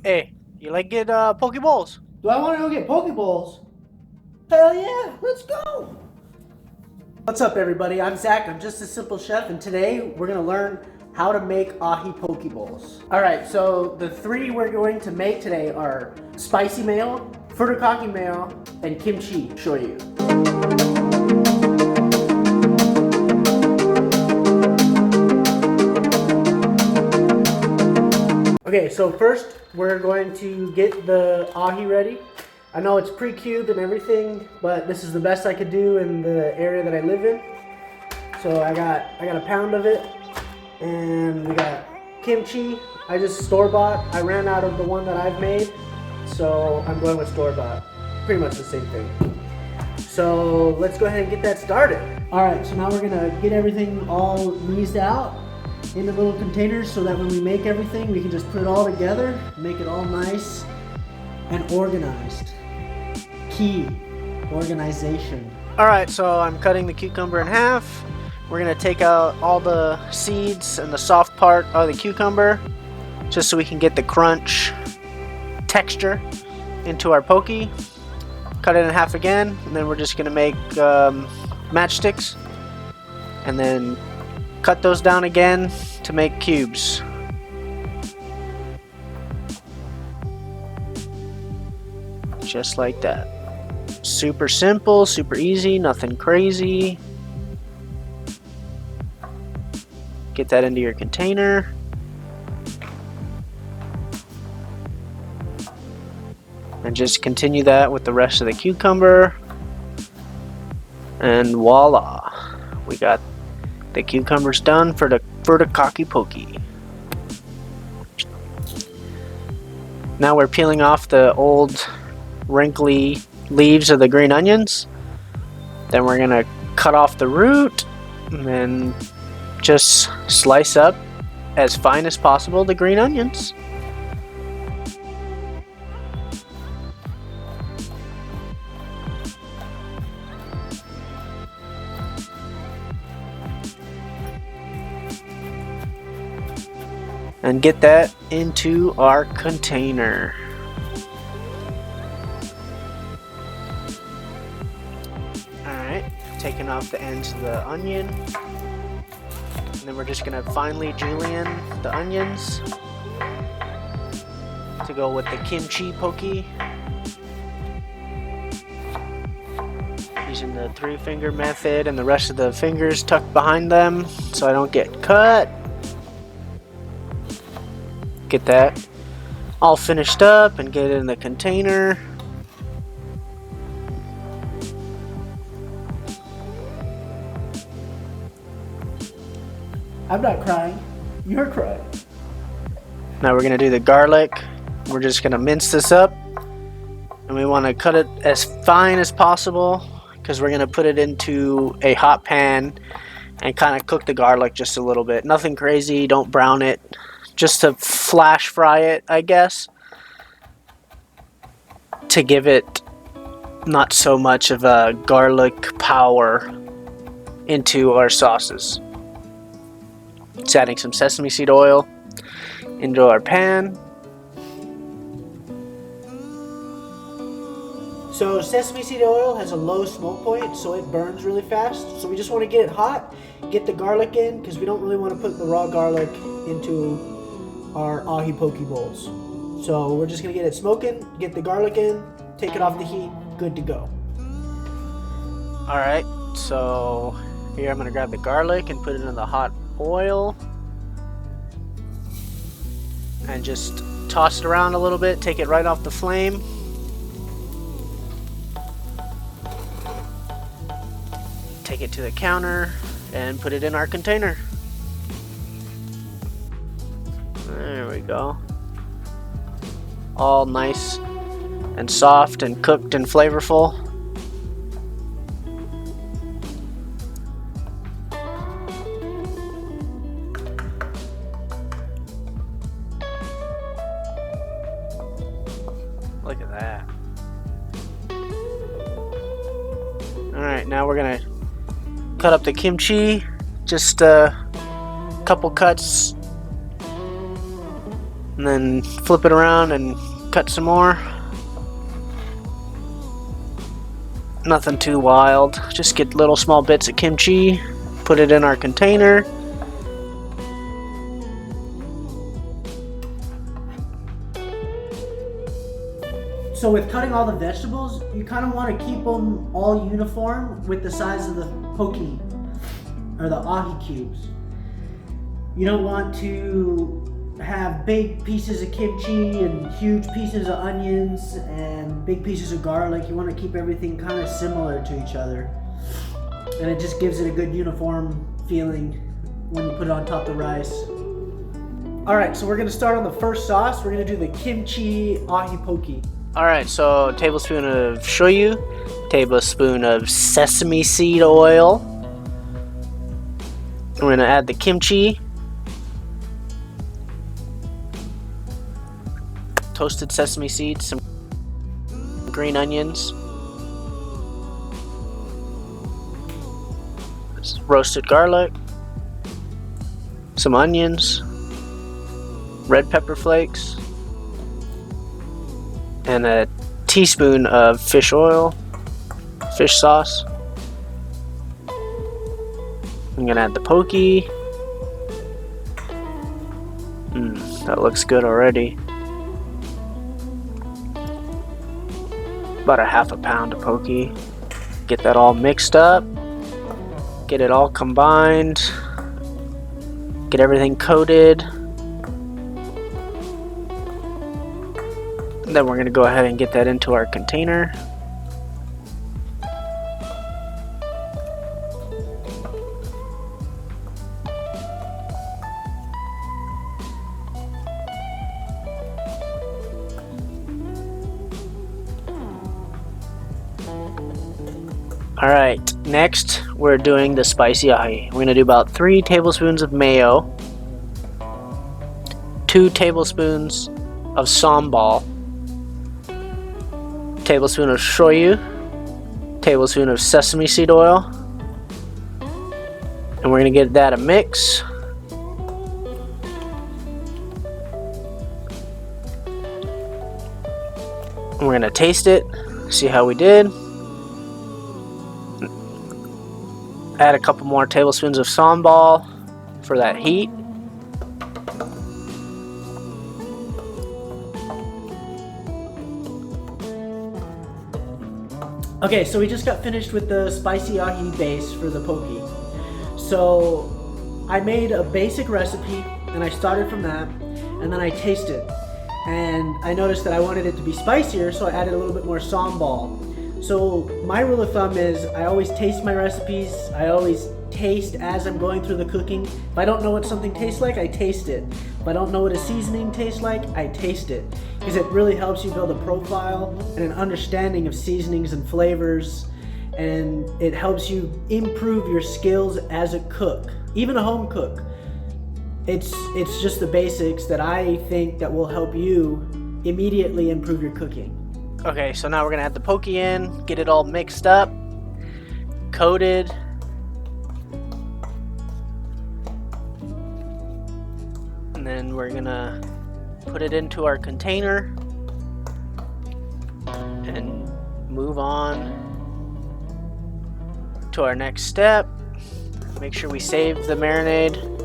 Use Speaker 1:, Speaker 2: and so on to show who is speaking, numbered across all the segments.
Speaker 1: Hey, you like get poke bowls?
Speaker 2: Do I want to go get poke bowls? Hell yeah, let's go! What's up everybody, I'm Zach, I'm just a simple chef, and today we're going to learn how to make ahi poke bowls. Alright, so the three we're going to make today are spicy mayo, Furikake mayo, and kimchi shoyu. Okay, so first we're going to get the ahi ready. I know it's pre-cubed and everything, but this is the best I could do in the area that I live in. So I got a pound of it, and we got kimchi. I just store-bought. I ran out of the one that I've made, so I'm going with store-bought. Pretty much the same thing. So let's go ahead and get that started. All right, so now we're gonna get everything all eased out into little containers so that when we make everything, we can just put it all together, make it all nice and organized. Key, organization.
Speaker 1: Alright, so I'm cutting the cucumber in half. We're going to take out all the seeds and the soft part of the cucumber just so we can get the crunch texture into our poke. Cut it in half again, and then we're just going to make matchsticks and then cut those down again to make cubes. Just like that. Super simple, super easy, nothing crazy. Get that into your container. And just continue that with the rest of the cucumber. And voila! We got the cucumbers done for the Furikake Poke. Now we're peeling off the old wrinkly leaves of the green onions. Then we're gonna cut off the root and then just slice up as fine as possible the green onions. And get that into our container. Alright, taking off the ends of the onion. And then we're just gonna finely julienne the onions to go with the Kimchee Poke. Using the 3-finger method and the rest of the fingers tucked behind them so I don't get cut. Get that all finished up and get it in the container.
Speaker 2: I'm not crying, you're crying.
Speaker 1: Now we're gonna do the garlic. We're just gonna mince this up, and we want to cut it as fine as possible because we're gonna put it into a hot pan and kind of cook the garlic just a little bit. Nothing crazy, don't brown it. Just to flash fry it, I guess, to give it not so much of a garlic power into our sauces. Just adding some sesame seed oil into our pan.
Speaker 2: So sesame seed oil has a low smoke point, so it burns really fast. So we just want to get it hot, get the garlic in, because we don't really want to put the raw garlic into our ahi poke bowls. So we're just gonna get it smoking, get the garlic in, take it off the heat, good to go.
Speaker 1: Alright, so here I'm gonna grab the garlic and put it in the hot oil and just toss it around a little bit, take it right off the flame. Take it to the counter and put it in our container. There we go. All nice and soft and cooked and flavorful. Look at that. Alright, now we're gonna cut up the kimchi. Just a couple cuts And then flip it around and cut some more. Nothing too wild. Just get little small bits of kimchi, put it in our container.
Speaker 2: So with cutting all the vegetables, you kind of want to keep them all uniform with the size of the poke or the ahi cubes. You don't want to have big pieces of kimchi and huge pieces of onions and big pieces of garlic. You want to keep everything kind of similar to each other. And it just gives it a good uniform feeling when you put it on top of the rice. Alright, so we're going to start on the first sauce. We're going to do the kimchi ahi poke.
Speaker 1: Alright, so tablespoon of shoyu, tablespoon of sesame seed oil. We're going to add the kimchi, toasted sesame seeds, some green onions, roasted garlic, some onions, red pepper flakes, and a teaspoon of fish oil, fish sauce. I'm gonna add the poke. That looks good already. About a half a pound of poke. Get that all mixed up. Get it all combined. Get everything coated. Then we're going to go ahead and get that into our container. Alright, next we're doing the spicy ahi. We're going to do about 3 tablespoons of mayo, 2 tablespoons of sambal, tablespoon of shoyu, tablespoon of sesame seed oil, and we're going to get that a mix. And we're going to taste it, see how we did. Add a couple more tablespoons of sambal for that heat.
Speaker 2: Okay, so we just got finished with the spicy ahi base for the poke. So I made a basic recipe and I started from that, and then I tasted. And I noticed that I wanted it to be spicier, so I added a little bit more sambal. So my rule of thumb is I always taste my recipes. I always taste as I'm going through the cooking. If I don't know what something tastes like, I taste it. If I don't know what a seasoning tastes like, I taste it. Because it really helps you build a profile and an understanding of seasonings and flavors. And it helps you improve your skills as a cook, even a home cook. It's just the basics that I think that will help you immediately improve your cooking.
Speaker 1: Okay, so now we're gonna add the poke in, get it all mixed up, coated. And then we're gonna put it into our container and move on to our next step. Make sure we save the marinade.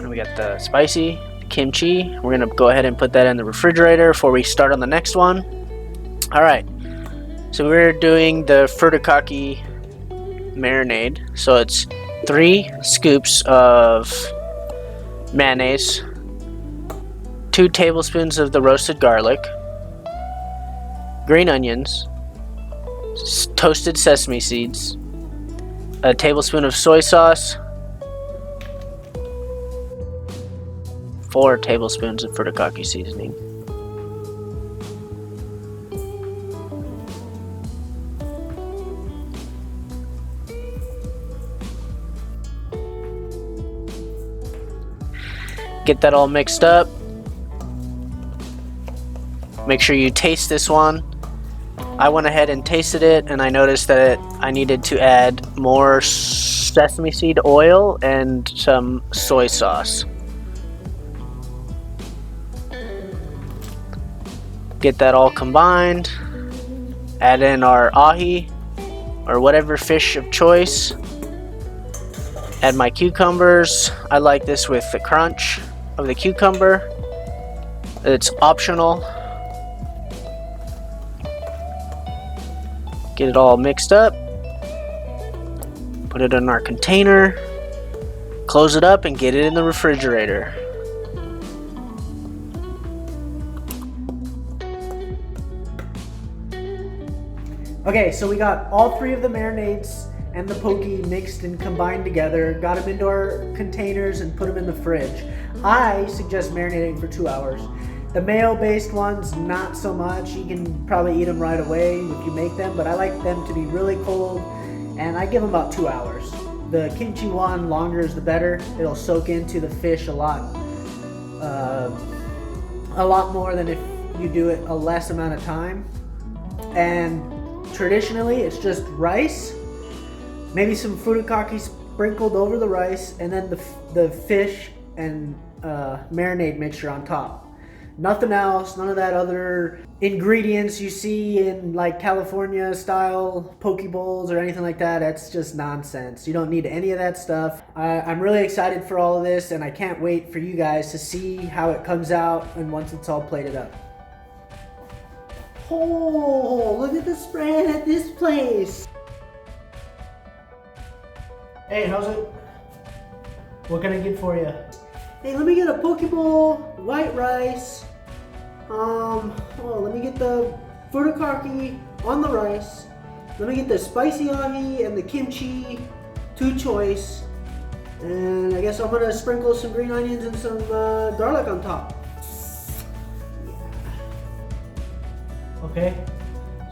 Speaker 1: We got the spicy, the kimchi. We're gonna go ahead and put that in the refrigerator before we start on the next one. Alright, so we're doing the Furikake marinade. So it's 3 scoops of mayonnaise, 2 tablespoons of the roasted garlic, green onions, toasted sesame seeds, a tablespoon of soy sauce, 4 tablespoons of Furikake seasoning. Get that all mixed up. Make sure you taste this one. I went ahead and tasted it, and I noticed that I needed to add more sesame seed oil and some soy sauce. Get that all combined. Add in our ahi or whatever fish of choice. Add my cucumbers. I like this with the crunch of the cucumber. It's optional. Get it all mixed up. Put it in our container. Close it up and get it in the refrigerator.
Speaker 2: Okay, so we got all three of the marinades and the poke mixed and combined together, got them into our containers and put them in the fridge. I suggest marinating for 2 hours. The mayo-based ones, not so much. You can probably eat them right away if you make them, but I like them to be really cold, and I give them about 2 hours. The kimchi one, longer is the better. It'll soak into the fish a lot more than if you do it a less amount of time. And traditionally, it's just rice, maybe some furikake sprinkled over the rice, and then the fish and marinade mixture on top. Nothing else, none of that other ingredients you see in like California style poke bowls or anything like that. That's just nonsense. You don't need any of that stuff. I'm really excited for all of this, and I can't wait for you guys to see how it comes out and once it's all plated up. Oh, look at the spread at this place. Hey, how's it? What can I get for you? Hey, let me get a poke bowl, white rice. Let me get the furikake on the rice. Let me get the spicy ahi and the kimchi, 2 choice. And I guess I'm gonna sprinkle some green onions and some garlic on top. Okay,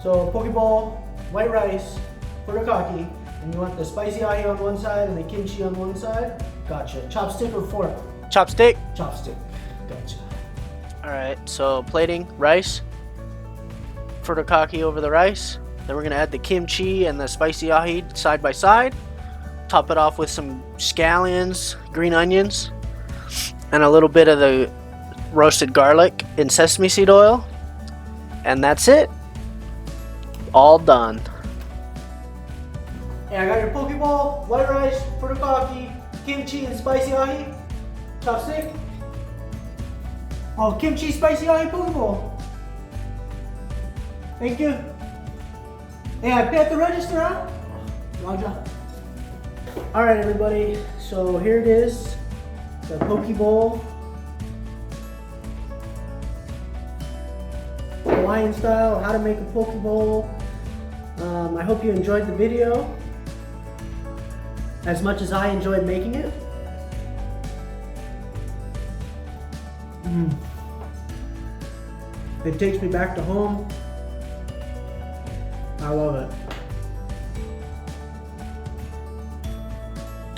Speaker 2: so poke bowl, white rice, furikake, and you want the spicy ahi on one side and the kimchi on one side? Gotcha. Chopstick or fork?
Speaker 1: Chopstick.
Speaker 2: Chopstick. Gotcha.
Speaker 1: Alright, so plating rice, furikake over the rice. Then we're going to add the kimchi and the spicy ahi side by side. Top it off with some scallions, green onions, and a little bit of the roasted garlic in sesame seed oil. And that's it. All done.
Speaker 2: Hey, I got your poke bowl, white rice, furikake, kimchi, and spicy ahi. Chopstick. Oh, kimchi, spicy ahi poke bowl. Thank you. Hey, I pay at the register, huh? Roger. Alright, everybody. So here it is. The poke bowl. Hawaiian style, how to make a poke bowl. I hope you enjoyed the video as much as I enjoyed making it. It takes me back to home. I love it.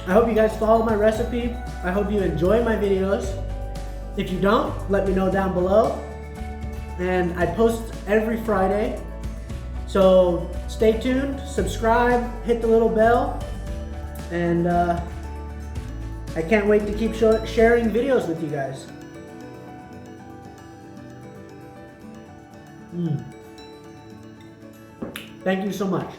Speaker 2: I hope you guys follow my recipe. I hope you enjoy my videos. If you don't, let me know down below. And I post every Friday. So stay tuned, subscribe, hit the little bell, and I can't wait to keep sharing videos with you guys. Thank you so much.